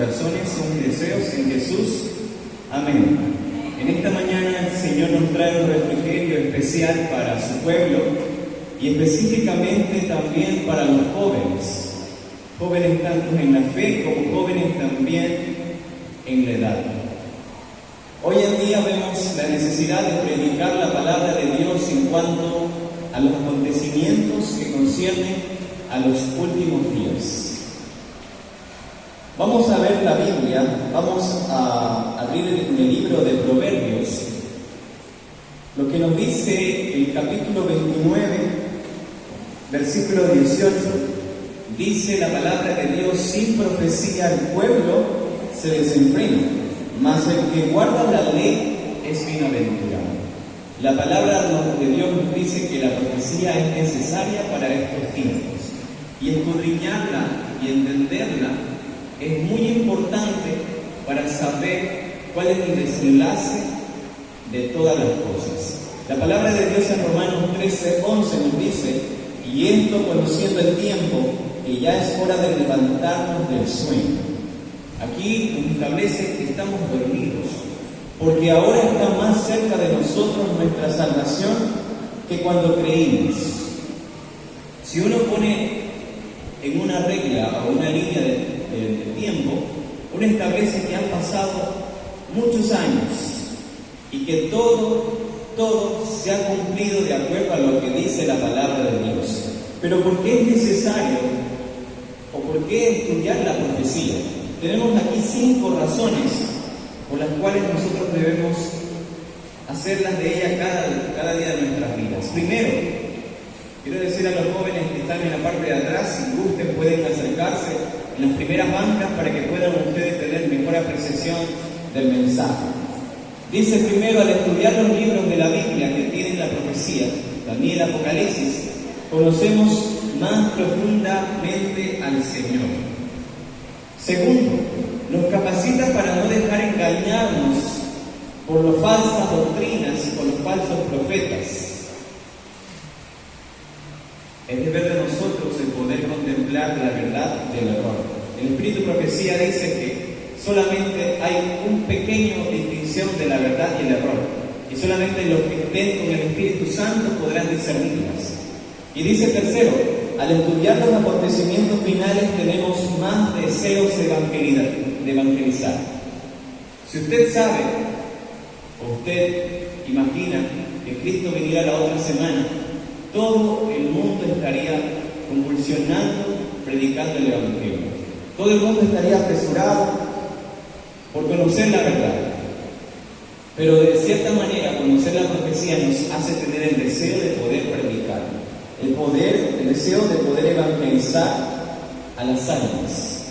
corazones son mis deseos en Jesús. Amén. En esta mañana el Señor nos trae un refrigerio especial para su pueblo y específicamente también para los jóvenes. Jóvenes tanto en la fe como jóvenes también en la edad. Hoy en día vemos la necesidad de predicar la palabra de Dios en cuanto a los acontecimientos que conciernen a los últimos días. Vamos a ver la Biblia, vamos a abrir el libro de Proverbios, lo que nos dice el capítulo 29, versículo 18, dice la palabra de Dios: sin profecía el pueblo se desenfrena, mas el que guarda la ley es bienaventurado. La palabra de Dios nos dice que la profecía es necesaria para estos tiempos, y escudriñarla y entenderla es muy importante para saber cuál es el desenlace de todas las cosas. La palabra de Dios en Romanos 13:11 nos dice: y esto conociendo el tiempo, que ya es hora de levantarnos del sueño. Aquí nos establece que estamos dormidos, porque ahora está más cerca de nosotros nuestra salvación que cuando creímos. Si uno pone en una regla o una línea de tiempo, uno establece que han pasado muchos años y que todo se ha cumplido de acuerdo a lo que dice la palabra de Dios. Pero ¿por qué es necesario o por qué estudiar la profecía? Tenemos aquí 5 razones por las cuales nosotros debemos hacerlas de ella cada día de nuestras vidas. Primero, quiero decir a los jóvenes que están en la parte de atrás, si gusten pueden acercarse en las primeras bancas para que puedan ustedes tener mejor apreciación del mensaje. Dice primero, al estudiar los libros de la Biblia que tienen la profecía, Daniel, Apocalipsis, conocemos más profundamente al Señor. Segundo, nos capacita para no dejar engañarnos por las falsas doctrinas, por los falsos profetas. Es deber de nosotros el poder contemplar la verdad del error. El Espíritu de Profecía dice que solamente hay un pequeño distinción de la verdad y el error, y solamente los que estén con el Espíritu Santo podrán discernirlas. Y dice tercero, al estudiar los acontecimientos finales tenemos más deseos de evangelizar. Si usted sabe, o usted imagina que Cristo viniera la otra semana, todo el mundo estaría convulsionando, predicando el Evangelio. Todo el mundo estaría apresurado por conocer la verdad. Pero de cierta manera, conocer la profecía nos hace tener el deseo de poder predicar, el deseo de poder evangelizar a las almas.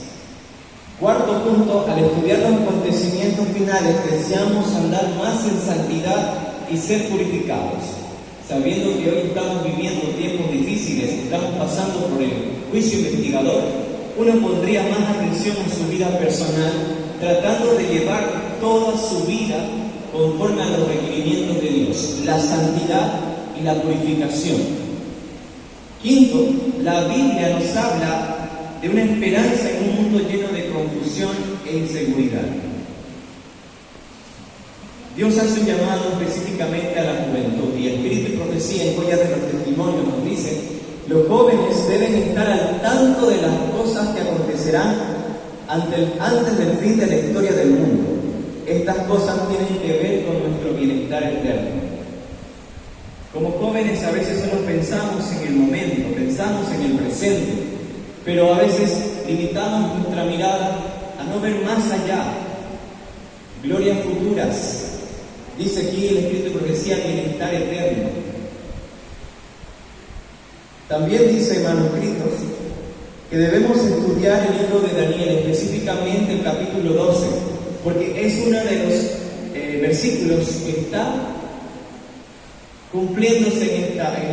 Cuarto punto, al estudiar los acontecimientos finales, deseamos andar más en santidad y ser purificados. Sabiendo que hoy estamos viviendo tiempos difíciles, estamos pasando por el juicio investigador, uno pondría más atención en su vida personal, tratando de llevar toda su vida conforme a los requerimientos de Dios, la santidad y la purificación. Quinto, la Biblia nos habla de una esperanza en un mundo lleno de confusión e inseguridad. Dios hace un llamado específicamente a la juventud, y el Espíritu de Profecía en Joyas de los Testimonios nos dice: los jóvenes deben estar al tanto de las cosas que acontecerán antes del fin de la historia del mundo. Estas cosas tienen que ver con nuestro bienestar eterno. Como jóvenes a veces solo pensamos en el momento, pensamos en el presente, pero a veces limitamos nuestra mirada a no ver más allá, glorias futuras. Dice aquí el Espíritu de Profecía, bienestar eterno. También dice, manuscritos, que debemos estudiar el libro de Daniel, específicamente el capítulo 12, porque es uno de los versículos que está cumpliéndose en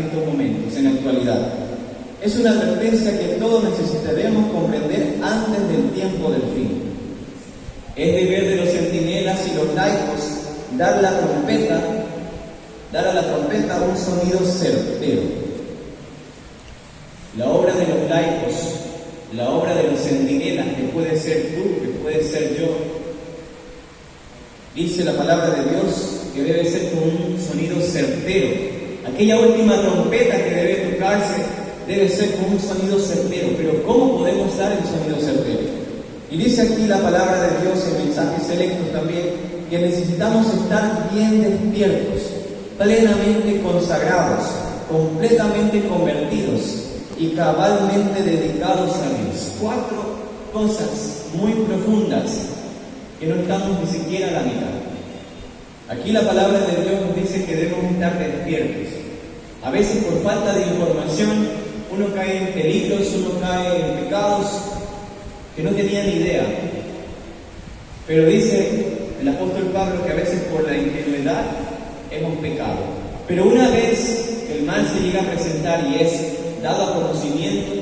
estos momentos, en la actualidad. Es una advertencia que todos necesitaremos comprender antes del tiempo del fin. Es deber de los centinelas y los laicos dar a la trompeta un sonido certero. La obra de los laicos, la obra de los centinelas, que puede ser tú, que puede ser yo. Dice la palabra de Dios que debe ser con un sonido certero. Aquella última trompeta que debe tocarse debe ser con un sonido certero. Pero ¿cómo podemos dar el sonido certero? Y dice aquí la palabra de Dios en mensajes selectos también, que necesitamos estar bien despiertos, plenamente consagrados, completamente convertidos y cabalmente dedicados a Dios. 4 cosas muy profundas que no estamos ni siquiera a la mitad. Aquí la palabra de Dios nos dice que debemos estar despiertos. A veces por falta de información uno cae en peligros, uno cae en pecados que no tenía ni idea. Pero dice el apóstol Pablo que a veces por la ingenuidad hemos pecado. Pero una vez el mal se llega a presentar y es dado a conocimiento,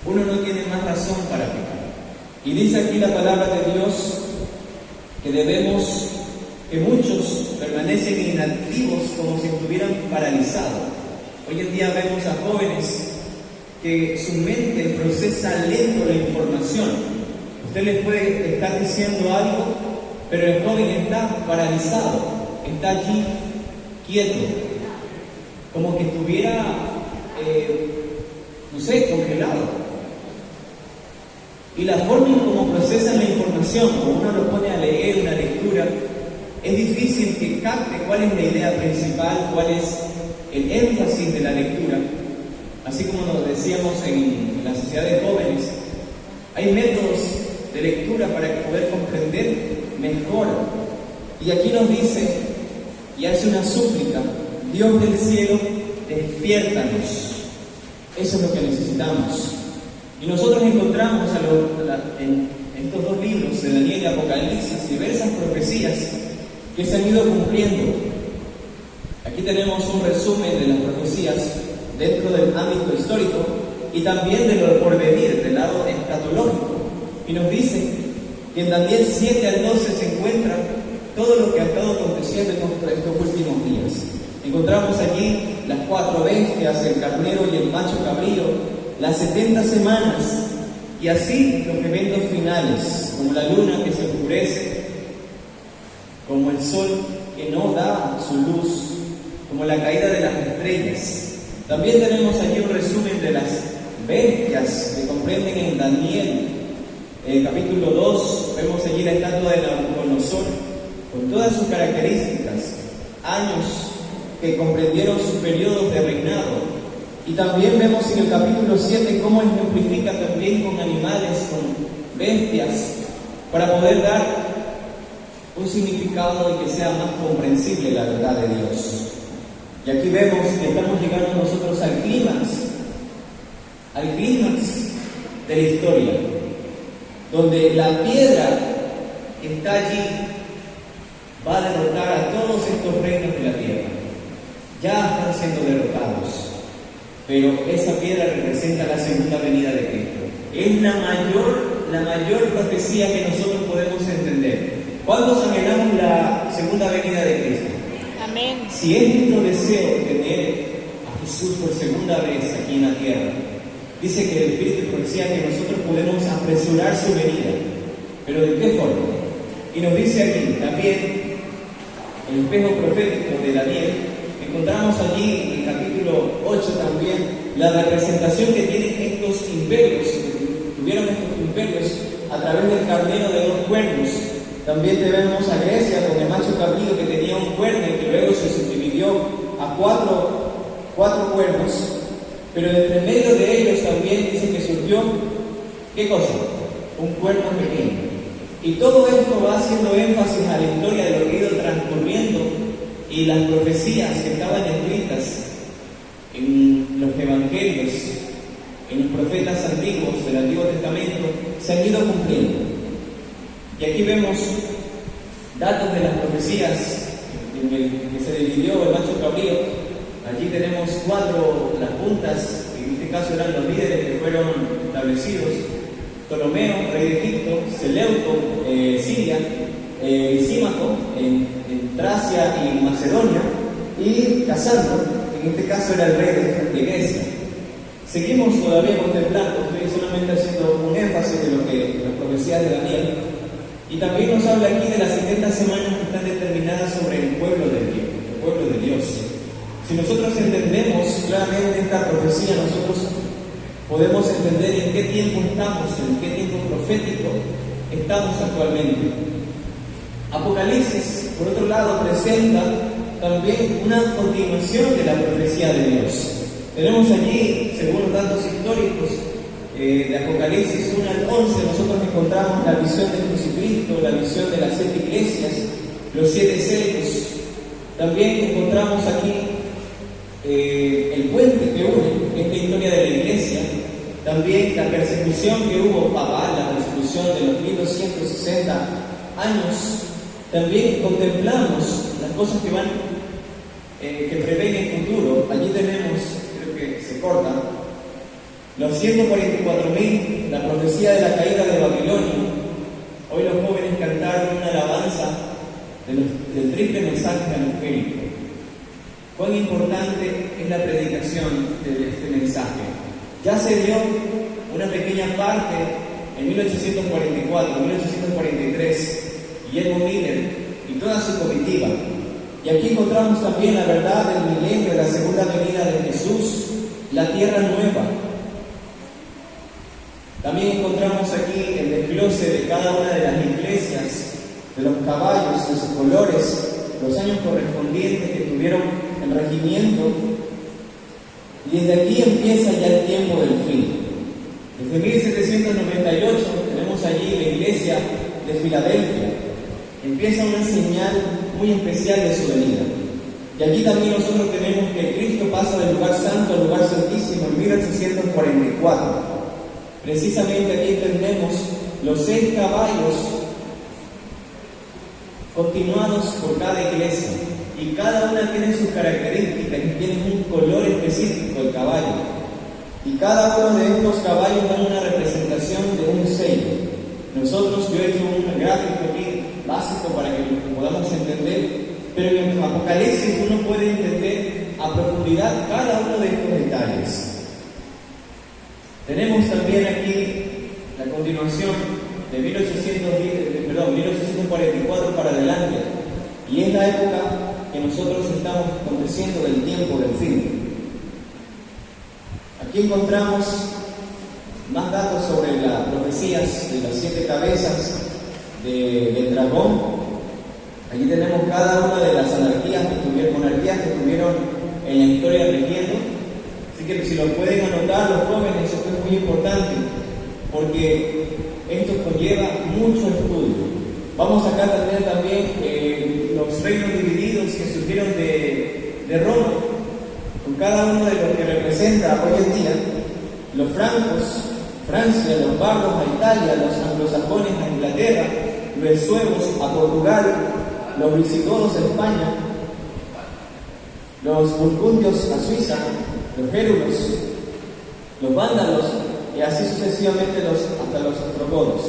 uno no tiene más razón para pecar. Y dice aquí la palabra de Dios que muchos permanecen inactivos como si estuvieran paralizados. Hoy en día vemos a jóvenes que su mente procesa lento la información. Usted les puede estar diciendo algo, pero el joven está paralizado, está allí quieto, como que estuviera, congelado. Y la forma en cómo procesan la información, como uno lo pone a leer una lectura, es difícil que capte cuál es la idea principal, cuál es el énfasis de la lectura. Así como nos decíamos en la sociedad de jóvenes, hay métodos de lectura para poder comprender mejor. Y aquí nos dice, y hace una súplica: Dios del cielo, despiértanos. Eso es lo que necesitamos. Y nosotros encontramos en estos 2 libros de Daniel y Apocalipsis diversas profecías que se han ido cumpliendo. Aquí tenemos un resumen de las profecías dentro del ámbito histórico y también de lo por venir, del lado escatológico. Y nos dice que en Daniel 7 al 12 se encuentra todo lo que ha estado aconteciendo en estos últimos días. Encontramos allí las 4 bestias, el carnero y el macho cabrío, las 70 semanas, y así los eventos finales, como la luna que se oscurece, como el sol que no da su luz, como la caída de las estrellas. También tenemos allí un resumen de las bestias que comprenden en Daniel, capítulo 2, vemos allí la estatua de Nabucodonosor, con todas sus características, años que comprendieron sus periodos de reinado. Y también vemos en el capítulo 7 cómo ejemplifica también con animales, con bestias, para poder dar un significado y que sea más comprensible la verdad de Dios. Y aquí vemos que estamos llegando nosotros al clímax de la historia, donde la piedra que está allí va a derrotar a todos estos reinos de la tierra. Ya están siendo derrotados. Pero esa piedra representa la segunda venida de Cristo. Es la mayor profecía que nosotros podemos entender. ¿Cuántos anhelamos la segunda venida de Cristo? Amén. Si es nuestro deseo tener a Jesús por segunda vez aquí en la tierra, dice que el Espíritu de profecía que nosotros podemos apresurar su venida. ¿Pero de qué forma? Y nos dice aquí también el espejo profético de Daniel. Encontramos allí en el capítulo 8 también la representación que tienen estos imperios, que tuvieron estos imperios a través del carnero de 2 cuernos. También tenemos a Grecia con el macho cabrío que tenía un cuerno y que luego se subdividió a cuatro cuernos. Pero entre medio de ellos también dice que surgió, ¿qué cosa? Un cuerno pequeño. Y todo esto va haciendo énfasis a la historia de lo que ha ido transcurriendo y las profecías que estaban escritas en los evangelios, en los profetas antiguos del Antiguo Testamento, se han ido cumpliendo. Y aquí vemos datos de las profecías en el que se dividió el macho cabrío. Allí tenemos 4, las puntas, en este caso eran los líderes que fueron establecidos: Ptolomeo, rey de Egipto; Seleuco, Siria; Lisímaco, en Tracia y Macedonia; y Casandro, en este caso era el rey de Grecia. Seguimos todavía contemplando, estoy solamente haciendo un énfasis de lo que las profecías de Daniel. Y también nos habla aquí de las 70 semanas que están determinadas sobre el pueblo de Dios. Si nosotros entendemos claramente esta profecía, nosotros podemos entender en qué tiempo estamos, en qué tiempo profético estamos actualmente. Apocalipsis, por otro lado, presenta también una continuación de la profecía de Dios. Tenemos allí, según los datos históricos, de Apocalipsis 1 al 11, nosotros encontramos la visión de Jesucristo, la visión de las 7 iglesias, los 7 sellos. También encontramos aquí el puente que une esta historia de la iglesia, también la persecución que hubo papal, la persecución de los 1260 años. También contemplamos las cosas que prevén el futuro. Allí tenemos, creo que se corta, los 144.000, la profecía de la caída de Babilonia. Hoy los jóvenes cantaron una alabanza del triple mensaje angélico. Cuán importante es la predicación de este mensaje. Ya se dio una pequeña parte en 1844, 1843, Guillermo Miller y toda su comitiva. Y aquí encontramos también la verdad del milenio, la segunda venida de Jesús, la tierra nueva. También encontramos aquí el desglose de cada una de las iglesias, de los caballos, de sus colores, los años correspondientes que tuvieron el regimiento. Y desde aquí empieza ya el tiempo del fin. Desde 1798 tenemos allí la iglesia de Filadelfia. Empieza una señal muy especial de su venida. Y aquí también nosotros tenemos que Cristo pasa del lugar santo al lugar santísimo en 1844. Precisamente aquí entendemos los 6 caballos continuados por cada iglesia. Y cada una tiene sus características y tiene un color específico el caballo. Y cada uno de estos caballos dan una representación de un sello. Nosotros, yo he hecho un gráfico aquí básico para que lo podamos entender, pero en el Apocalipsis uno puede entender a profundidad cada uno de estos detalles. Tenemos también aquí la continuación de 1844 para adelante, y es la época que nosotros estamos aconteciendo del tiempo del fin. Aquí encontramos más datos sobre las profecías de las 7 cabezas del dragón. Aquí tenemos cada una de las monarquías que estuvieron en la historia regiendo. Así que si lo pueden anotar los jóvenes, esto es muy importante, porque esto conlleva mucho estudio. Vamos a sacar también los reinos divididos que surgieron de Roma, con cada uno de los que representa hoy en día: los francos, Francia, los bardos a Italia, los anglosajones a Inglaterra, los suevos a Portugal, los visigodos a España, los burgundios a Suiza, los gérulos, los vándalos, y así sucesivamente hasta los ostrogodos.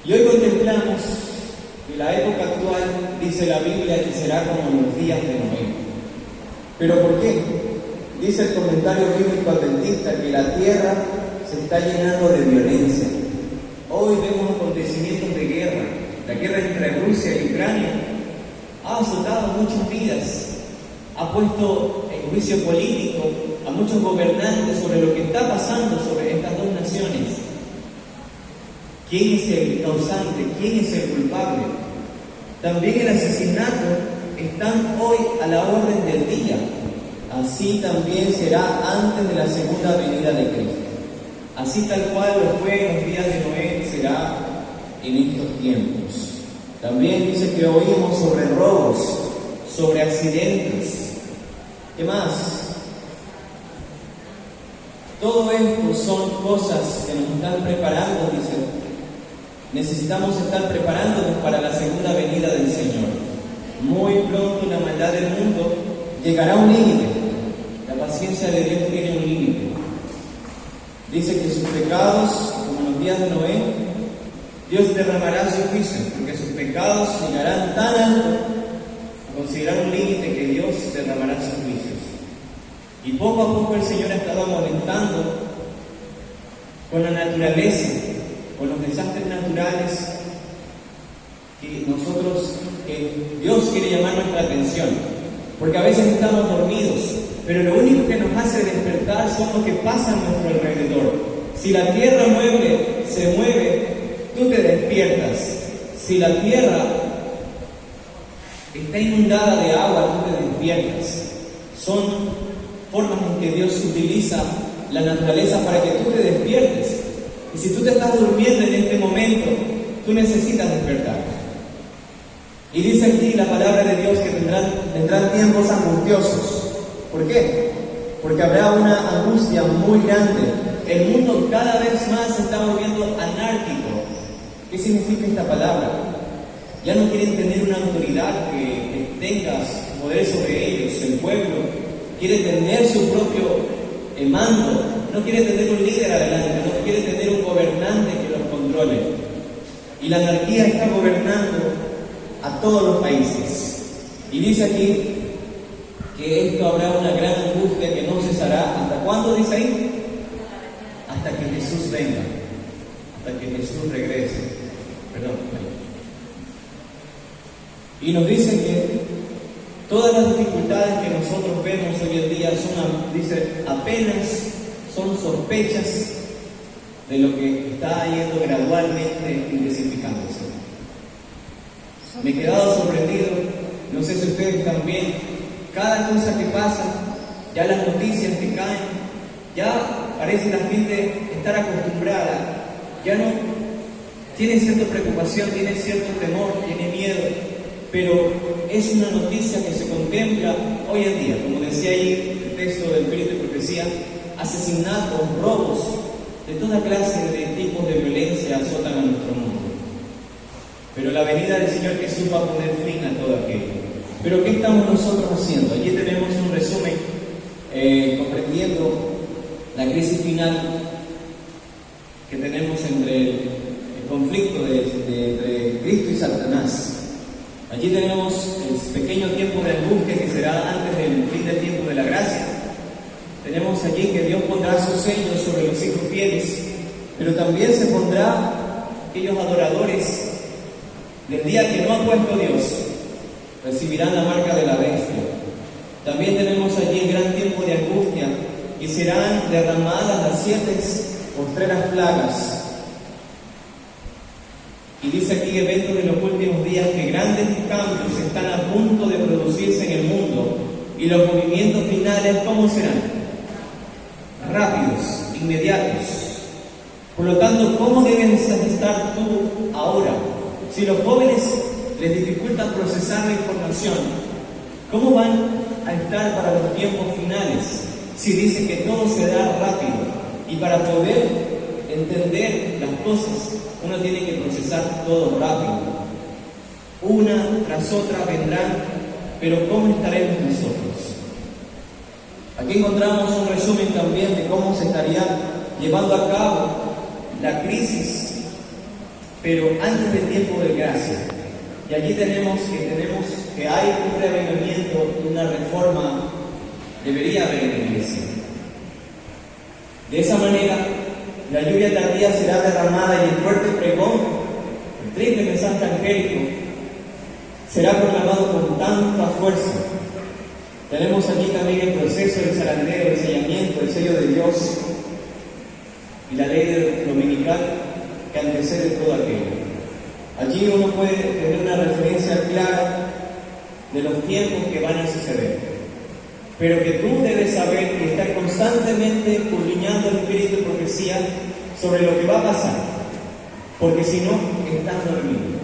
Y hoy contemplamos que la época actual, dice la Biblia, que será como en los días de Noé. ¿Pero por qué? Dice el comentario bíblico adventista que la tierra se está llenando de violencia. Hoy vemos acontecimientos de guerra. La guerra entre Rusia y Ucrania ha azotado muchas vidas, ha puesto en juicio político a muchos gobernantes sobre lo que está pasando sobre estas dos naciones. ¿Quién es el causante? ¿Quién es el culpable? También el asesinato están hoy a la orden del día. Así también será antes de la segunda venida de Cristo. Así tal cual lo fue en los días de Noé, será en estos tiempos. También dice que oímos sobre robos, sobre accidentes. ¿Qué más? Todo esto son cosas que nos están preparando, dice. Necesitamos estar preparándonos para la segunda venida del Señor. Muy pronto la maldad del mundo llegará a un límite. La paciencia de Dios tiene un límite. Dice que sus pecados, como en los días de Noé, Dios derramará su juicio, porque sus pecados llegarán tan alto a considerar un límite que Dios derramará sus juicios. Y poco a poco el Señor ha estado amonestando con la naturaleza, con los desastres naturales, que Dios quiere llamar nuestra atención, porque a veces estamos dormidos, pero lo único que nos hace despertar son lo que pasa a nuestro alrededor. Si la tierra se mueve, tú te despiertas. Si la tierra está inundada de agua, tú te despiertas. Son formas en que Dios utiliza la naturaleza para que tú te despiertes. Y si tú te estás durmiendo en este momento, tú necesitas despertar. Y dice aquí la palabra de Dios que tendrán tiempos angustiosos. ¿Por qué? Porque habrá una angustia muy grande. El mundo cada vez más se está volviendo anárquico. ¿Qué significa esta palabra? Ya no quieren tener una autoridad que tenga poder sobre ellos. El pueblo quiere tener su propio mando. No quiere tener un líder adelante. No quiere tener un gobernante que los controle. Y la anarquía está gobernando a todos los países. Y dice aquí que esto habrá una gran angustia que no cesará. ¿Hasta cuándo dice ahí? Hasta que Jesús venga, hasta que Jesús regrese. Perdón. Y nos dice que todas las dificultades que nosotros vemos hoy en día apenas son sospechas de lo que está yendo gradualmente intensificándose. Me he quedado sorprendido, no sé si ustedes también, cada cosa que pasa, ya las noticias que caen, ya parece la gente estar acostumbrada, ya no tiene cierta preocupación, tiene cierto temor, tiene miedo, pero es una noticia que se contempla hoy en día, como decía ahí el texto del Espíritu y Profecía, asesinatos, robos, de toda clase de tipos de violencia azotan a nuestro mundo. Pero la venida del Señor Jesús va a poner fin a todo aquello. Pero ¿qué estamos nosotros haciendo? Allí tenemos un resumen comprendiendo la crisis final que tenemos entre el conflicto entre Cristo y Satanás. Allí tenemos el pequeño tiempo de angustia que será antes del fin del tiempo de la gracia. Tenemos allí que Dios pondrá sus sellos sobre los hijos fieles, pero también se pondrá aquellos adoradores del día que no ha puesto Dios, recibirán la marca de la bestia. También tenemos allí el gran tiempo de angustia y serán derramadas las 7 postreras plagas. Y dice aquí eventos de los últimos días que grandes cambios están a punto de producirse en el mundo y los movimientos finales, ¿cómo serán? Rápidos, inmediatos. Por lo tanto, ¿cómo debes estar tú ahora? Si los jóvenes les dificultan procesar la información, ¿cómo van a estar para los tiempos finales? Si dice que todo se da rápido y para poder entender las cosas uno tiene que procesar todo rápido. Una tras otra vendrán, pero ¿cómo estaremos nosotros? Aquí encontramos un resumen también de cómo se estaría llevando a cabo la crisis, pero antes del tiempo de gracia. Y allí tenemos que hay un reavivamiento, una reforma, debería haber en la iglesia. De esa manera, la lluvia tardía será derramada y el fuerte pregón, el triple mensaje angélico, será proclamado con tanta fuerza. Tenemos aquí también el proceso del zarandeo, el sellamiento, el sello de Dios y la ley dominical que antecede todo aquello. Allí uno puede tener una referencia clara de los tiempos que van a suceder, pero que tú debes saber y estar constantemente escudriñando el Espíritu de Profecía sobre lo que va a pasar, porque si no, estás dormido.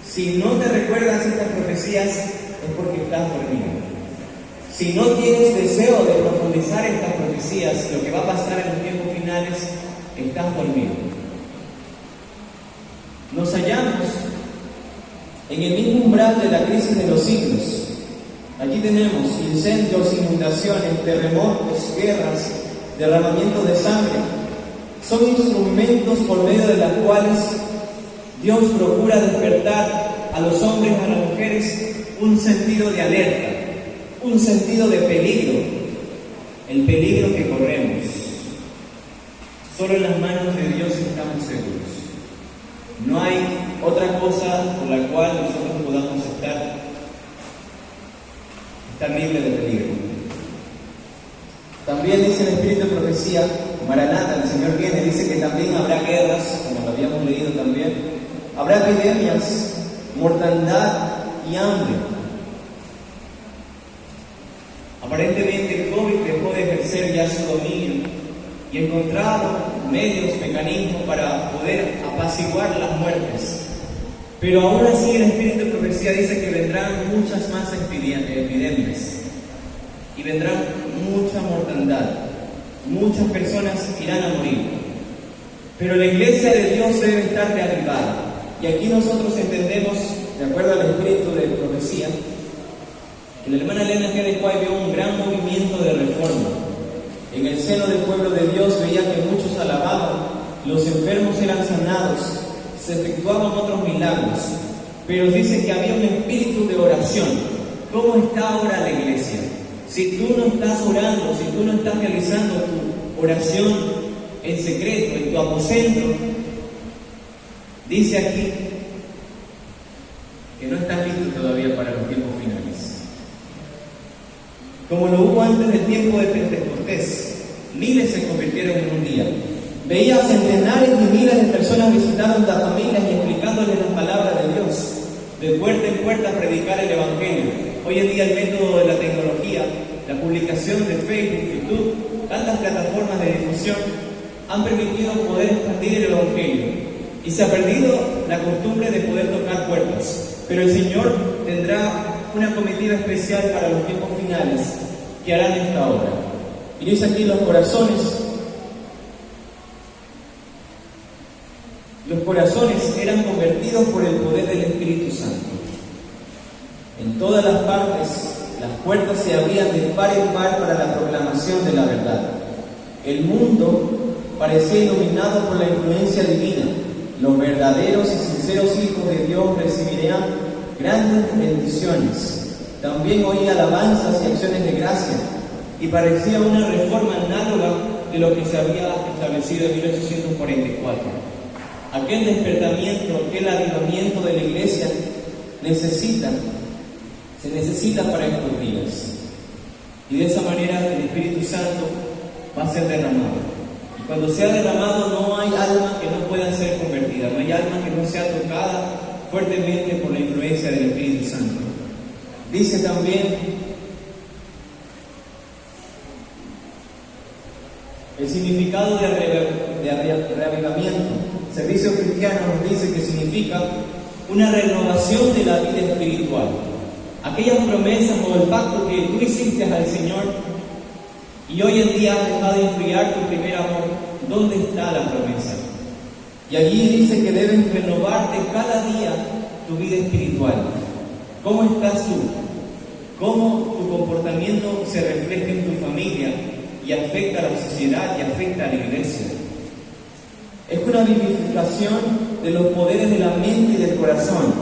Si no te recuerdas estas profecías, es porque estás dormido. Si no tienes deseo de profundizar estas profecías, lo que va a pasar en los tiempos finales, estás dormido. Nos hallamos en el mismo umbral de la crisis de los siglos. Aquí tenemos incendios, inundaciones, terremotos, guerras, derramamiento de sangre. Son instrumentos por medio de los cuales Dios procura despertar a los hombres y a las mujeres un sentido de alerta, un sentido de peligro, el peligro que corremos. Solo en las manos de Dios estamos seguros. No hay otra cosa por la cual nosotros podamos estar libres de peligro. También dice el Espíritu de Profecía, Maranata, el Señor viene, dice que también habrá guerras, como lo habíamos leído también, habrá epidemias, mortandad y hambre. Aparentemente el COVID dejó de ejercer ya su dominio y encontraron medios, mecanismos para poder apaciguar las muertes. Pero aún así el Espíritu de Profecía dice que vendrán muchas más epidemias y vendrá mucha mortandad. Muchas personas irán a morir. Pero la iglesia de Dios debe estar reavivada. Y aquí nosotros entendemos, de acuerdo al Espíritu de Profecía, que la hermana Elena G. de White vio un gran movimiento de reforma. En el seno del pueblo de Dios veía que muchos alababan, los enfermos eran sanados, se efectuaban otros milagros, pero dice que había un espíritu de oración. ¿Cómo está ahora la iglesia? Si tú no estás orando, si tú no estás realizando tu oración en secreto, en tu aposento, dice aquí que no estás listo todavía para los tiempos finales. Como lo hubo antes del tiempo de Pentecostés, miles se convirtieron en un día. Veía centenares y miles de personas visitando las familias y explicándoles las palabras de Dios, de puerta en puerta a predicar el Evangelio. Hoy en día el método de la tecnología, la publicación de Facebook, YouTube, tantas plataformas de difusión han permitido poder expandir el Evangelio. Y se ha perdido la costumbre de poder tocar puertas. Pero el Señor tendrá una comitiva especial para los tiempos finales que harán esta obra. Y dice aquí los corazones eran convertidos por el poder del Espíritu Santo. En todas las partes, las puertas se abrían de par en par para la proclamación de la verdad. El mundo parecía iluminado por la influencia divina. Los verdaderos y sinceros hijos de Dios recibirían grandes bendiciones. También oía alabanzas y acciones de gracia, y parecía una reforma análoga de lo que se había establecido en 1844. Aquel despertamiento, aquel avivamiento de la iglesia se necesita para estos días. Y de esa manera el Espíritu Santo va a ser derramado. Y cuando sea derramado no hay alma que no pueda ser convertida, no hay alma que no sea tocada fuertemente por la influencia del Espíritu Santo. Dice también el significado de reavivamiento. Servicio cristiano nos dice que significa una renovación de la vida espiritual. Aquellas promesas o el pacto que tú hiciste al Señor y hoy en día has dejado de enfriar tu primer amor, ¿dónde está la promesa? Y allí dice que debes renovarte cada día tu vida espiritual. ¿Cómo estás tú? ¿Cómo tu comportamiento se refleja en tu familia y afecta a la sociedad y afecta a la iglesia? Es una vivificación de los poderes de la mente y del corazón,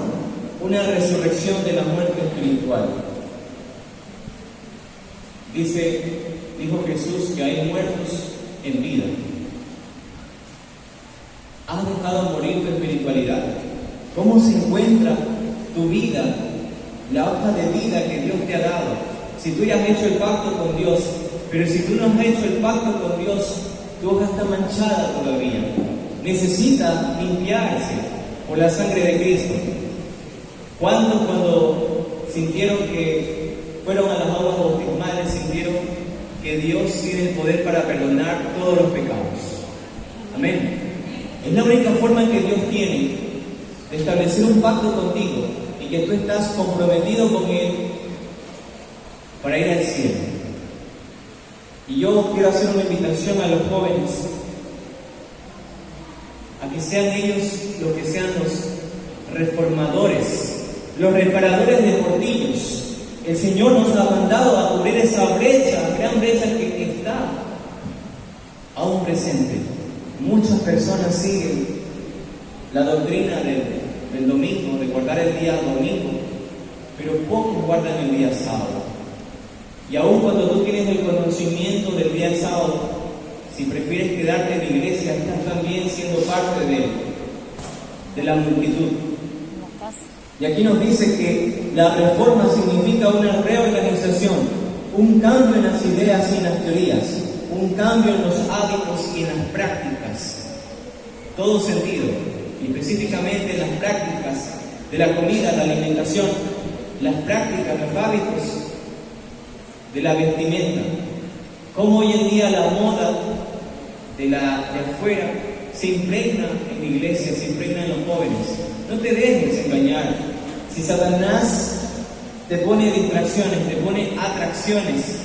una resurrección de la muerte espiritual. Dijo Jesús que hay muertos en vida. ¿Has dejado morir tu espiritualidad? ¿Cómo se encuentra tu vida, la hoja de vida que Dios te ha dado? Si tú ya has hecho el pacto con Dios, pero si tú no has hecho el pacto con Dios, tu hoja está manchada todavía. Necesita limpiarse por la sangre de Cristo. ¿Cuántos cuando sintieron que fueron a las aguas bautismales sintieron que Dios tiene el poder para perdonar todos los pecados? Amén. Es la única forma en que Dios tiene de establecer un pacto contigo y que tú estás comprometido con Él para ir al cielo. Y yo quiero hacer una invitación a los jóvenes a que sean ellos los que sean los reformadores, los reparadores de portillos. El Señor nos ha mandado a cubrir esa brecha, gran brecha que está aún presente. Muchas personas siguen la doctrina del domingo, de guardar el día domingo, pero pocos guardan el día sábado. Y aún cuando tú tienes el conocimiento del día sábado, si prefieres quedarte en la iglesia, estás también siendo parte de la multitud. Y aquí nos dice que la reforma significa una reorganización, un cambio en las ideas y en las teorías, un cambio en los hábitos y en las prácticas. Todo sentido, y específicamente en las prácticas de la comida, la alimentación, las prácticas, los hábitos de la vestimenta. Como hoy en día la moda de afuera se impregna en la iglesia, se impregna en los jóvenes. No te dejes engañar. Si Satanás te pone distracciones, te pone atracciones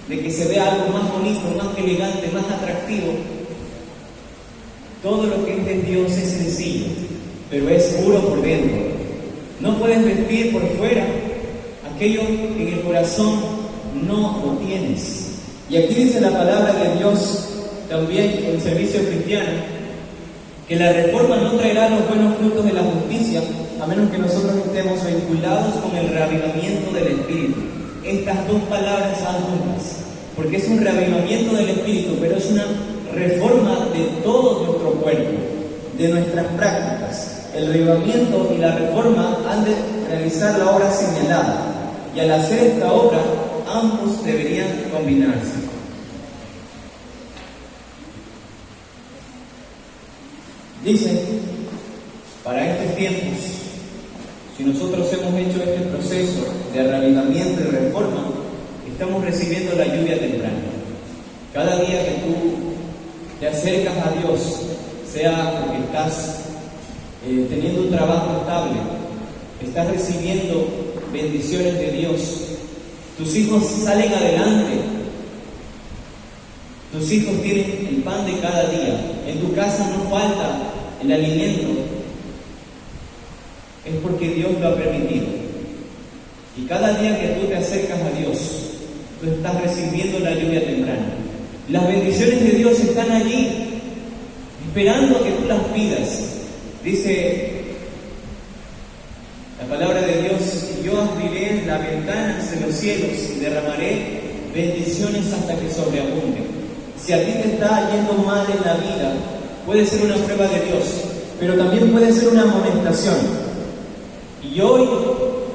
de que se vea algo más bonito, más elegante, más atractivo, todo lo que es de Dios es sencillo, pero es puro por dentro. No puedes vestir por fuera aquello que en el corazón no lo tienes. Y aquí dice la palabra de Dios también en el servicio cristiano, que la reforma no traerá los buenos frutos de la justicia a menos que nosotros estemos vinculados con el reavivamiento del Espíritu. Estas dos palabras van juntas, porque es un reavivamiento del Espíritu, pero es una reforma de todo nuestro cuerpo, de nuestras prácticas. El reavivamiento y la reforma han de realizar la obra señalada, y al hacer esta obra, ambos deberían combinarse. Dice, para estos tiempos, si nosotros hemos hecho este proceso de reavivamiento y reforma, estamos recibiendo la lluvia temprana. Cada día que tú te acercas a Dios, sea porque estás teniendo un trabajo estable, estás recibiendo bendiciones de Dios, tus hijos salen adelante, tus hijos tienen el pan de cada día, en tu casa no falta el alimento, es porque Dios lo ha permitido. Y cada día que tú te acercas a Dios, tú estás recibiendo la lluvia temprana. Las bendiciones de Dios están allí, esperando a que tú las pidas. Dice la palabra de Dios: yo abriré las ventanas de los cielos y derramaré bendiciones hasta que sobreabunden. Si a ti te está yendo mal en la vida, puede ser una prueba de Dios, pero también puede ser una amonestación. Y hoy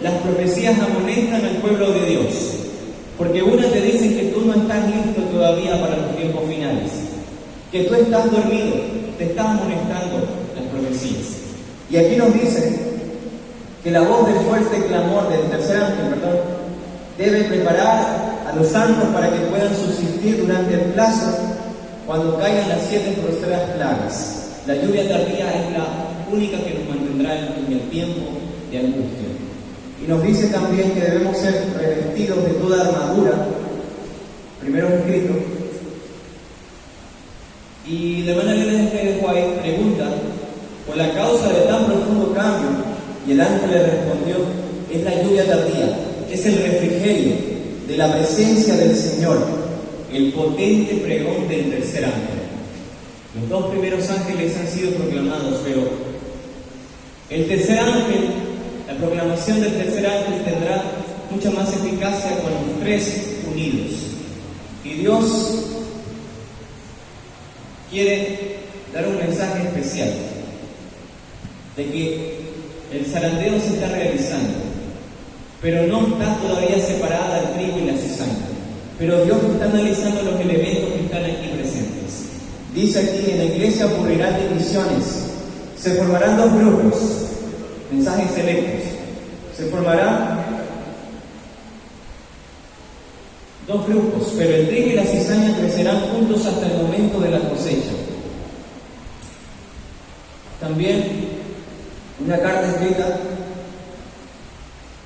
las profecías amonestan al pueblo de Dios, porque unas te dicen que tú no estás listo todavía para los tiempos finales, que tú estás dormido, te están amonestando las profecías. Y aquí nos dice que la voz del fuerte clamor del tercer ángel, debe preparar a los santos para que puedan subsistir durante el plazo cuando caigan las 7 postreras plagas. La lluvia tardía es la única que nos mantendrá en el tiempo de angustia. Y nos dice también que debemos ser revestidos de toda armadura, primero escrito. Y de manera que White pregunta, por la causa de tan profundo cambio, y el ángel le respondió, es la lluvia tardía, es el refrigerio de la presencia del Señor, el potente pregón del tercer ángel. Los 2 primeros ángeles han sido proclamados, pero el tercer ángel, la proclamación del tercer ángel tendrá mucha más eficacia con los 3 unidos. Y Dios quiere dar un mensaje especial de que el zarandeo se está realizando, pero no está todavía separada el trigo y la cizaña. Pero Dios está analizando los elementos que están aquí presentes. Dice aquí, en la iglesia ocurrirán divisiones, se formarán 2 grupos, mensajes selectos, se formarán 2 grupos, pero el trigo y la cizaña crecerán juntos hasta el momento de la cosecha. También una carta escrita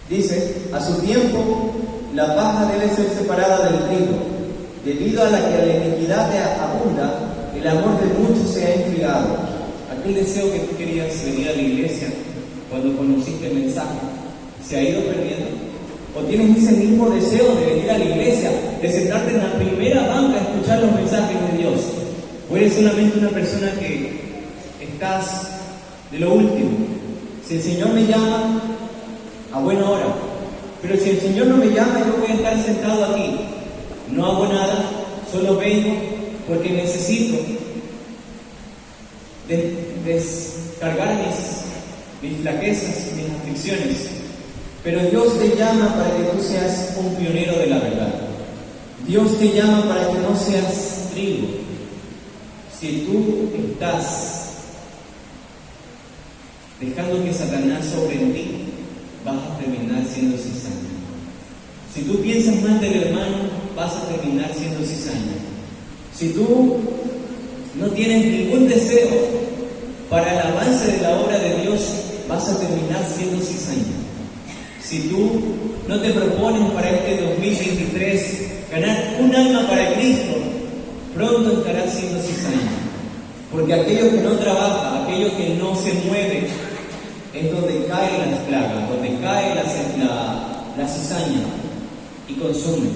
dice, a su tiempo la paja debe ser separada del trigo, debido a la que la iniquidad abunda, el amor de muchos se ha enfriado. Aquel deseo que tú querías venir a la iglesia cuando conociste el mensaje, ¿se ha ido perdiendo? ¿O tienes ese mismo deseo de venir a la iglesia, de sentarte en la primera banca a escuchar los mensajes de Dios? ¿O eres solamente una persona que estás de lo último? Si el Señor me llama, a buena hora. Pero si el Señor no me llama, yo voy a estar sentado aquí. No hago nada, solo vengo porque necesito descargar mis flaquezas, mis aflicciones. Pero Dios te llama para que tú seas un pionero de la verdad. Dios te llama para que no seas trigo. Si tú estás dejando que Satanás sobre en ti, vas a terminar siendo cizaña. Si tú piensas mal del hermano, vas a terminar siendo cizaña. Si tú no tienes ningún deseo para el avance de la obra de Dios, vas a terminar siendo cizaña. Si tú no te propones para este 2023 ganar un alma para Cristo, pronto estarás siendo cizaña. Porque aquello que no trabaja, aquello que no se mueve, es donde caen las plagas, donde cae la cizaña y consume.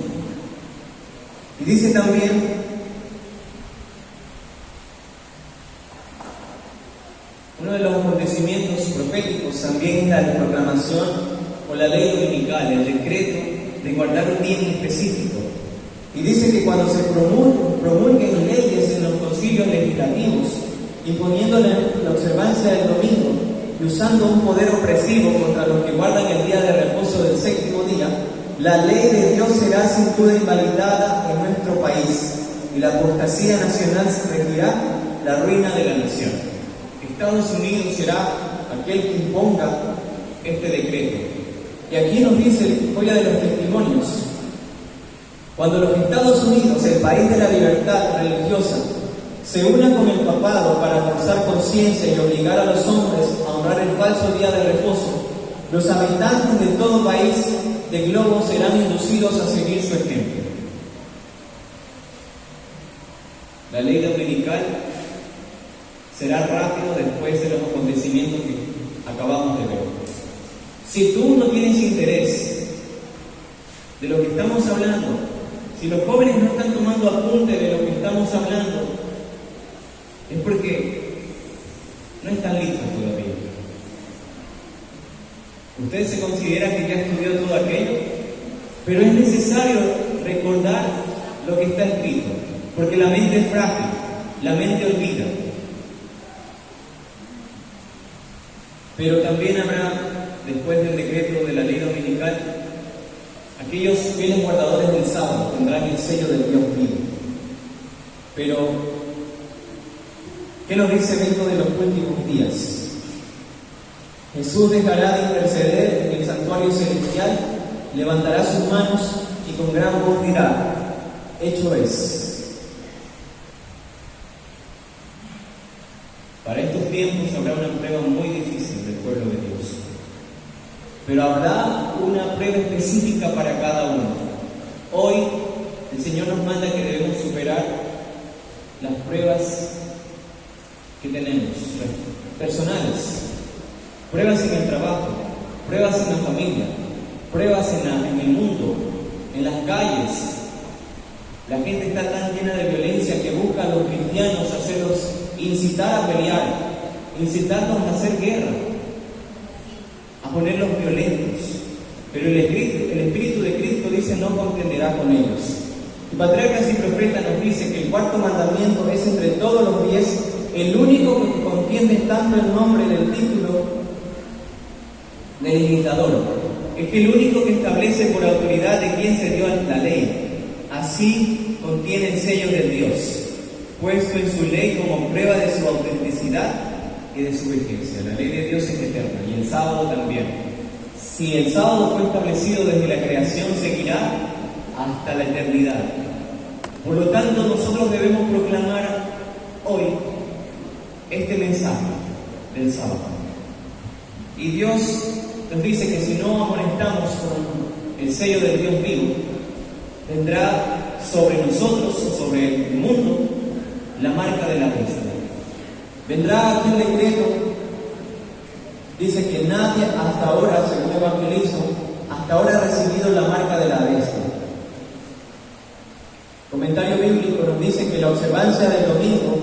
Y dice también, uno de los acontecimientos proféticos también es la proclamación o la ley dominical, el decreto de guardar un día en específico. Y dice que cuando se promulguen leyes en los concilios legislativos, imponiendo la observancia del domingo y usando un poder opresivo contra los que guardan el día de reposo del séptimo día, la ley de Dios será sin duda invalidada en nuestro país y la apostasía nacional regirá la ruina de la nación. Estados Unidos será aquel que imponga este decreto. Y aquí nos dice joya de los testimonios: cuando los Estados Unidos, el país de la libertad religiosa, se unan con el papado para forzar conciencia y obligar a los hombres a honrar el falso día de reposo, los habitantes de todo país del globo serán inducidos a seguir su ejemplo. La ley dominical será rápido después de los acontecimientos que acabamos de ver. Si tú no tienes interés de lo que estamos hablando, si los jóvenes no están tomando apunte de lo que estamos hablando, es porque no están listos todavía. Usted se considera que ya estudió todo aquello, pero es necesario recordar lo que está escrito, porque la mente es frágil, la mente olvida. Pero también habrá, después del decreto de la ley dominical, aquellos fieles guardadores del sábado tendrán el sello del Dios vivo. Pero, ¿qué nos dice dentro de los últimos días? Jesús dejará de interceder en el santuario celestial, levantará sus manos y con gran voz dirá: hecho es. Para estos tiempos habrá una prueba muy difícil del pueblo de Dios, pero habrá una prueba específica para cada uno. Hoy el Señor nos manda que debemos superar las pruebas que tenemos, personales, pruebas en el trabajo, pruebas en la familia, pruebas en el mundo, en las calles. La gente está tan llena de violencia que busca a los cristianos incitar a pelear, incitarnos a hacer guerra, a ponerlos violentos. Pero el Espíritu de Cristo dice: no contenderá con ellos. Y Patriarcas y Profetas nos dice que el cuarto mandamiento es entre todos los 10 el único que contiene tanto el nombre del título de legislador. Es el único que establece por autoridad de quien se dio la ley. Así contiene el sello de Dios, puesto en su ley como prueba de su autenticidad y de su vigencia. La ley de Dios es eterna, y el sábado también. Si el sábado fue establecido desde la creación, seguirá hasta la eternidad. Por lo tanto, nosotros debemos proclamar hoy este mensaje del sábado. Y Dios nos dice que si no amonestamos con el sello del Dios vivo, vendrá sobre nosotros, sobre el mundo, la marca de la bestia. Vendrá aquel decreto, dice que nadie hasta ahora, según el evangelismo, hasta ahora ha recibido la marca de la bestia. Comentario bíblico nos dice que la observancia del domingo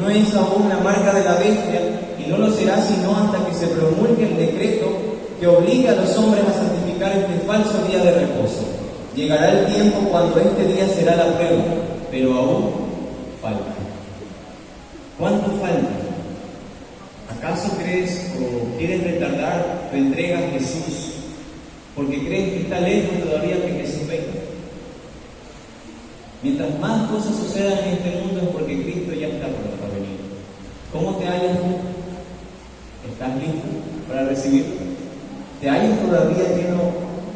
no es aún la marca de la bestia, y no lo será sino hasta que se promulgue el decreto que obliga a los hombres a santificar este falso día de reposo. Llegará el tiempo cuando este día será la prueba, pero aún falta. ¿Cuánto falta? ¿Acaso crees o quieres retardar tu entrega a Jesús porque crees que está lejos todavía que Jesús venga? Mientras más cosas sucedan en este mundo es porque Cristo ya está pronto a venir. ¿Cómo te hallas tú? ¿Estás listo para recibirlo? ¿Te hallas todavía lleno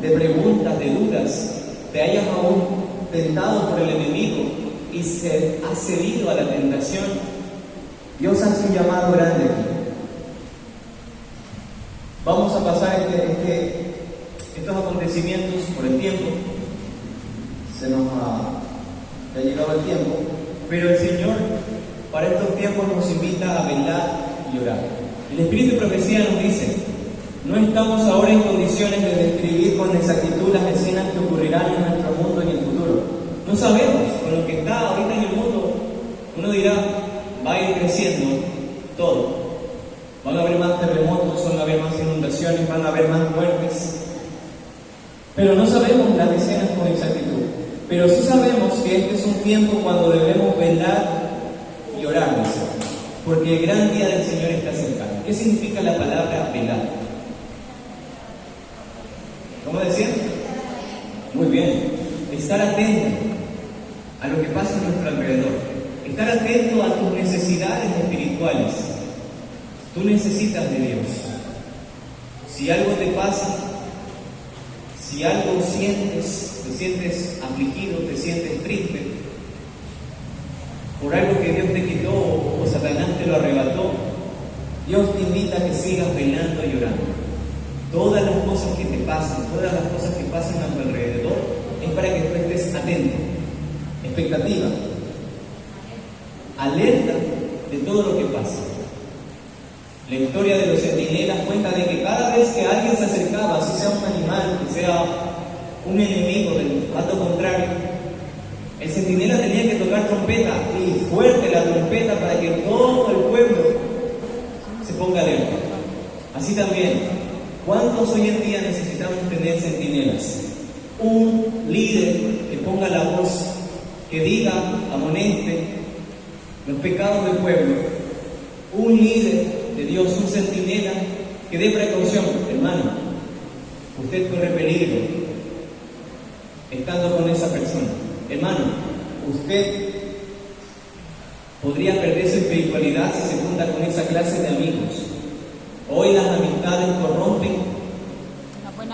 de preguntas, de dudas? ¿Te hallas aún tentado por el enemigo y se ha cedido a la tentación? Dios hace un llamado grande aquí. Vamos a pasar estos acontecimientos por el tiempo. Se nos ha llegado el tiempo, pero el Señor para estos tiempos nos invita a velar y orar. El Espíritu de Profecía nos dice: no estamos ahora en condiciones de describir con exactitud las escenas que ocurrirán en nuestro mundo en el futuro. No sabemos, con lo que está ahorita en el mundo, uno dirá, va a ir creciendo todo. Van a haber más terremotos, van a haber más inundaciones, van a haber más muertes. Pero no sabemos las escenas con exactitud. Pero sí sabemos que este es un tiempo cuando debemos velar y orar, dice, porque el gran día del Señor está cercano. ¿Qué significa la palabra velar? ¿Cómo decía? Muy bien. Estar atento a lo que pasa a nuestro alrededor. Estar atento a tus necesidades espirituales. Tú necesitas de Dios. Si algo te pasa, si algo sientes, te sientes afligido, te sientes triste, por algo que Dios te quitó o Satanás te lo arrebató, Dios te invita a que sigas velando y orando. Todas las cosas que te pasan, todas las cosas que pasan a tu alrededor, es para que tú estés atento, expectativa, alerta de todo lo que pasa. La historia de los centinelas cuenta de que cada vez que alguien se acercaba, si sea un animal, que sea un enemigo del bando contrario, el centinela tenía que tocar trompeta, y fuerte la trompeta, para que todo el pueblo se ponga alerta. Así también, ¿cuántos hoy en día necesitamos tener centinelas? Un líder que ponga la voz, que diga, amoneste los pecados del pueblo. Un líder de Dios, un centinela que dé precaución. Hermano, usted corre peligro estando con esa persona. Hermano, usted podría perder su espiritualidad si se junta con esa clase de amigos. Hoy las amistades corrompen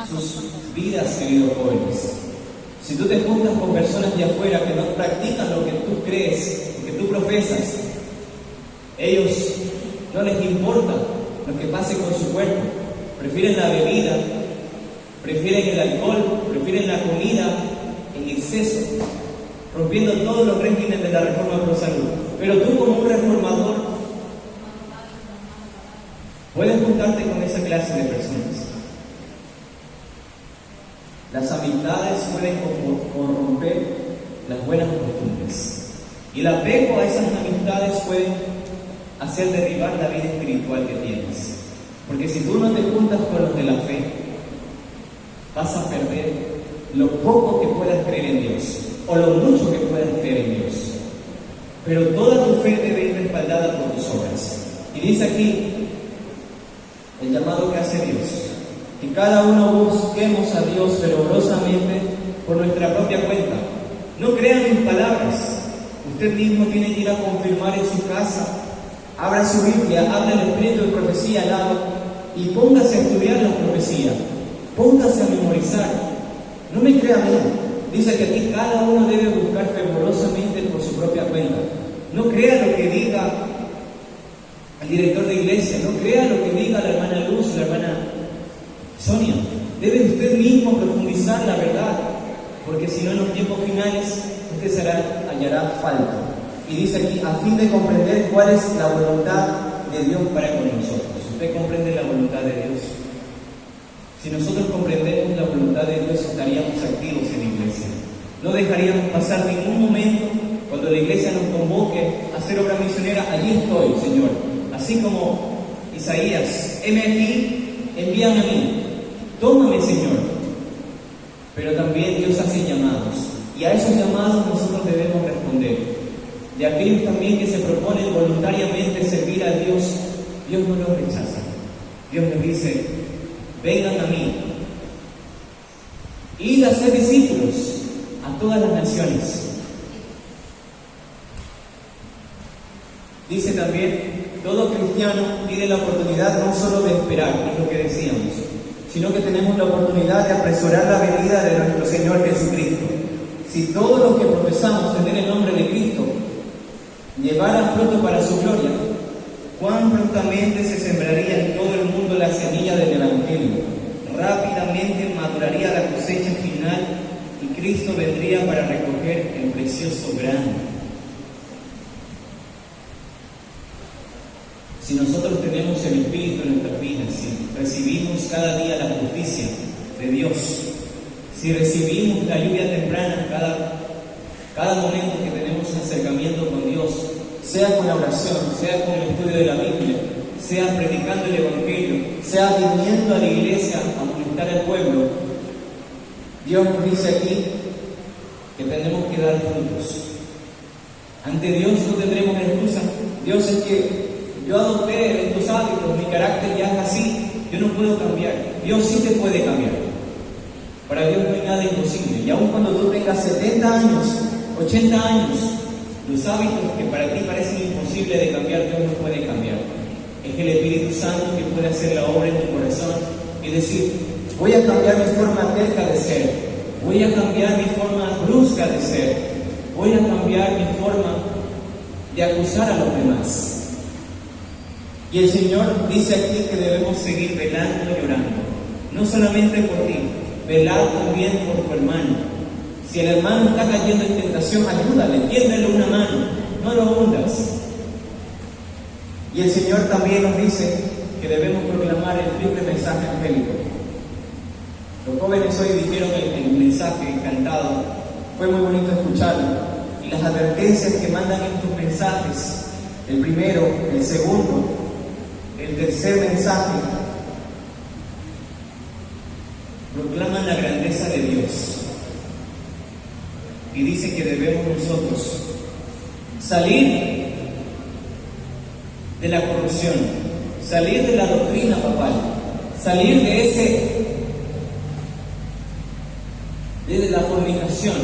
sus vidas, queridos jóvenes. Si tú te juntas con personas de afuera que no practican lo que tú crees, lo que tú profesas, ellos no les importa lo que pase con su cuerpo. Prefieren la bebida, prefieren el alcohol, prefieren la comida en exceso, rompiendo todos los regímenes de la Reforma Pro Salud. Pero tú, como un reformador, puedes juntarte con esa clase de personas. Las amistades pueden corromper las buenas costumbres, y el apego a esas amistades puede hacer derribar la vida espiritual que tienes. Porque si tú no te juntas con los de la fe, vas a perder lo poco que puedas creer en Dios, o lo mucho que puedas creer en Dios. Pero toda tu fe debe ir respaldada por tus obras. Y dice aquí el llamado que hace Dios: que cada uno busquemos a Dios fervorosamente por nuestra propia cuenta. No crean mis palabras. Usted mismo tiene que ir a confirmar en su casa. Abra su Biblia, habla el Espíritu de Profecía al lado y póngase a estudiar la profecía. Póngase a memorizar. No me crea a mí. Dice que aquí cada uno debe buscar fervorosamente por su propia cuenta. No crea lo que diga el director de iglesia, no crea lo que diga la hermana Luz, la hermana Sonia. Debe usted mismo profundizar la verdad, porque si no, en los tiempos finales usted hallará falta. Y dice aquí, a fin de comprender cuál es la voluntad de Dios para con nosotros. ¿Usted comprende la voluntad de Dios? Si nosotros comprendemos la voluntad de Dios, estaríamos activos en la iglesia. No dejaríamos pasar ningún momento cuando la iglesia nos convoque a hacer obra misionera. Allí estoy, Señor. Así como Isaías: heme aquí, envíame a mí. Tómame, Señor. Pero también Dios hace llamados, y a esos llamados nosotros debemos responder. De aquellos también que se proponen voluntariamente servir a Dios Dios no los rechaza. Dios les dice, vengan a mí, id a ser discípulos a todas las naciones. Dice también, todo cristiano tiene la oportunidad no solo de esperar, es lo que decíamos, sino que tenemos la oportunidad de apresurar la venida de nuestro Señor Jesucristo. Si todos los que profesamos tener el nombre de Cristo llevaran fruto para su gloria, cuán prontamente se sembraría en todo el mundo la semilla del Evangelio. Rápidamente maduraría la cosecha final y Cristo vendría para recoger el precioso grano. Si nosotros tenemos el Espíritu en nuestras vidas, si recibimos cada día la justicia de Dios, si recibimos la lluvia temprana cada momento que tenemos un acercamiento con Dios, sea con la oración, sea con el estudio de la Biblia, sea predicando el Evangelio, sea viniendo a la iglesia a molestar al pueblo, Dios nos dice aquí que tenemos que dar frutos. Ante Dios no tendremos excusa. Dios es que yo adopté estos hábitos, mi carácter ya es así, yo no puedo cambiar. Dios sí te puede cambiar. Para Dios no hay nada imposible. Y aun cuando tú tengas 70 años, 80 años, los hábitos que para ti parecen imposibles de cambiar, Dios no puede cambiar. Es el Espíritu Santo que puede hacer la obra en tu corazón y decir, voy a cambiar mi forma terca de ser, voy a cambiar mi forma brusca de ser, voy a cambiar mi forma de acusar a los demás. Y el Señor dice aquí que debemos seguir velando y orando, no solamente por ti, velar también por tu hermano. Si el hermano está cayendo en tentación, ayúdale, tiéndele una mano, no lo hundas. Y el Señor también nos dice que debemos proclamar el triple mensaje angélico. Los jóvenes hoy dijeron el mensaje cantado, fue muy bonito escucharlo, y las advertencias que mandan estos mensajes, el primero, el segundo, el tercer mensaje, proclaman la grandeza de Dios. Y dice que debemos nosotros salir de la corrupción, salir de la doctrina papal, salir de la fornicación.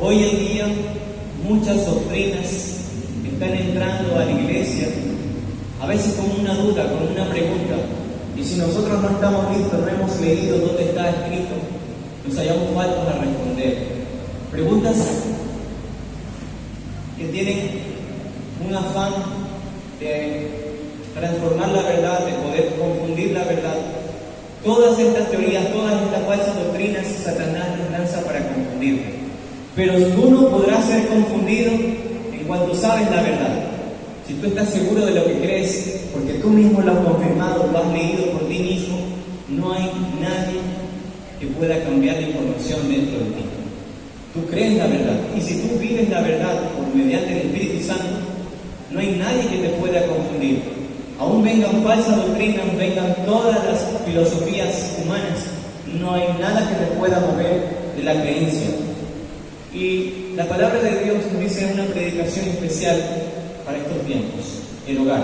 Hoy en día muchas doctrinas están entrando a la iglesia, a veces con una duda, con una pregunta, y si nosotros no estamos listos, no hemos leído dónde está escrito, nos hallamos faltos a responder. Preguntas que tienen un afán de transformar la verdad, de poder confundir la verdad. Todas estas teorías, todas estas falsas doctrinas, Satanás nos lanza para confundirte. Pero tú no podrás ser confundido en cuanto sabes la verdad. Si tú estás seguro de lo que crees, porque tú mismo lo has confirmado, lo has leído por ti mismo, no hay nadie que pueda cambiar la información dentro de ti. Tú crees la verdad, y si tú vives la verdad por mediante el Espíritu Santo, no hay nadie que te pueda confundir. Aún vengan falsas doctrinas, vengan todas las filosofías humanas, no hay nada que te pueda mover de la creencia. Y la palabra de Dios nos dice en una predicación especial para estos tiempos, el hogar.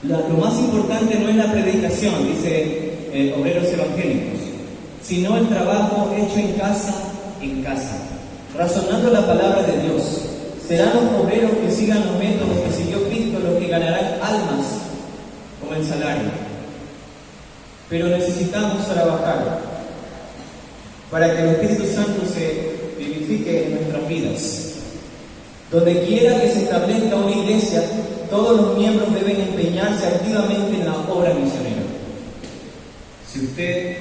Lo más importante no es la predicación, dice Obreros Evangélicos, sino el trabajo hecho en casa, razonando la palabra de Dios. Serán los obreros que sigan los métodos que siguió Cristo los que ganarán almas como el salario. Pero necesitamos trabajar para que el Espíritu Santo se vivifique en nuestras vidas. Donde quiera que se establezca una iglesia, todos los miembros deben empeñarse activamente en la obra misionera. Si usted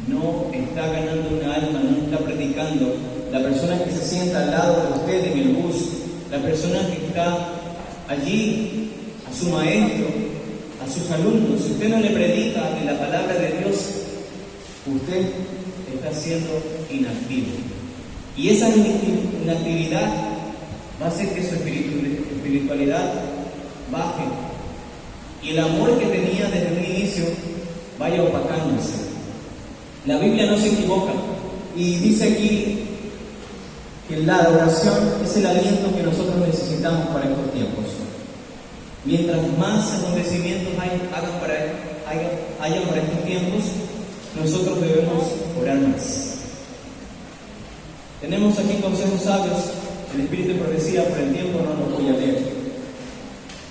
no está ganando una alma, no está predicando, la persona que se sienta al lado de usted en el bus, la persona que está allí, a su maestro, a sus alumnos, si usted no le predica de la palabra de Dios, usted está siendo inactivo. Y esa inactividad va a hacer que su espiritualidad baje y el amor que tenía desde un inicio vaya opacándose. La Biblia no se equivoca y dice aquí que la adoración es el aliento que nosotros necesitamos para estos tiempos. Mientras más acontecimientos haya para estos tiempos, nosotros debemos orar más. Tenemos aquí consejos sabios, el Espíritu de Profecía, por el tiempo no lo voy a leer.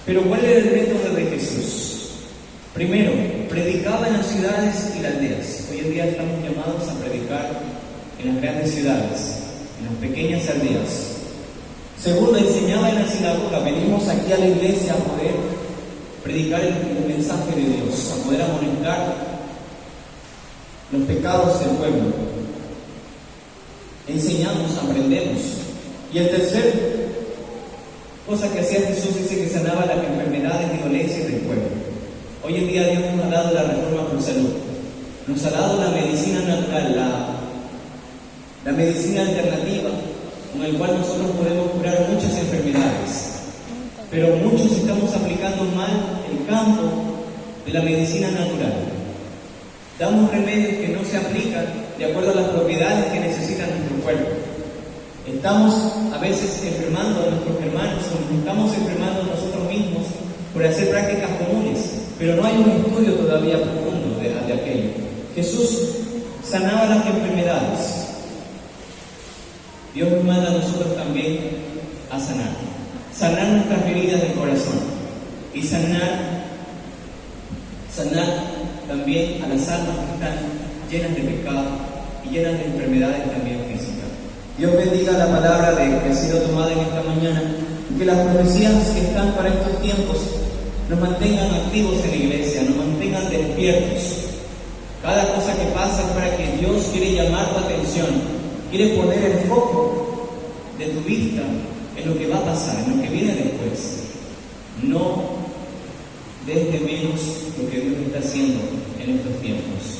Pero ¿cuál era el método de Jesús? Primero, predicaba en las ciudades y las aldeas. Hoy en día estamos llamados a predicar en las grandes ciudades, en las pequeñas aldeas. Segundo, enseñaba en la sinagoga. Venimos aquí a la iglesia a poder predicar el mensaje de Dios, a poder amonestar los pecados del pueblo. Enseñamos, aprendemos. Y el tercer cosa que hacía Jesús, dice que sanaba las enfermedades y dolencias del pueblo. Hoy en día Dios nos ha dado la reforma por salud. Nos ha dado la medicina natural, la medicina alternativa, con el cual nosotros podemos curar muchas enfermedades. Pero muchos estamos aplicando mal el campo de la medicina natural. Damos remedios que no se aplican de acuerdo a las propiedades que necesita nuestro cuerpo. Estamos a veces enfermando a nuestros hermanos, o nos estamos enfermando a nosotros mismos por hacer prácticas comunes, pero no hay un estudio todavía profundo de aquello. Jesús sanaba las enfermedades. Dios nos manda a nosotros también a sanar nuestras heridas del corazón y sanar también a las almas que están llenas de pecado y llenas de enfermedades también físicas. Dios bendiga la palabra que ha sido tomada en esta mañana y que las profecías que están para estos tiempos nos mantengan activos en la iglesia, nos mantengan despiertos. Cada cosa que pasa es para que Dios quiere llamar tu atención, quiere poner el foco de tu vista en lo que va a pasar, en lo que viene después. No des de menos lo que Dios está haciendo en estos tiempos.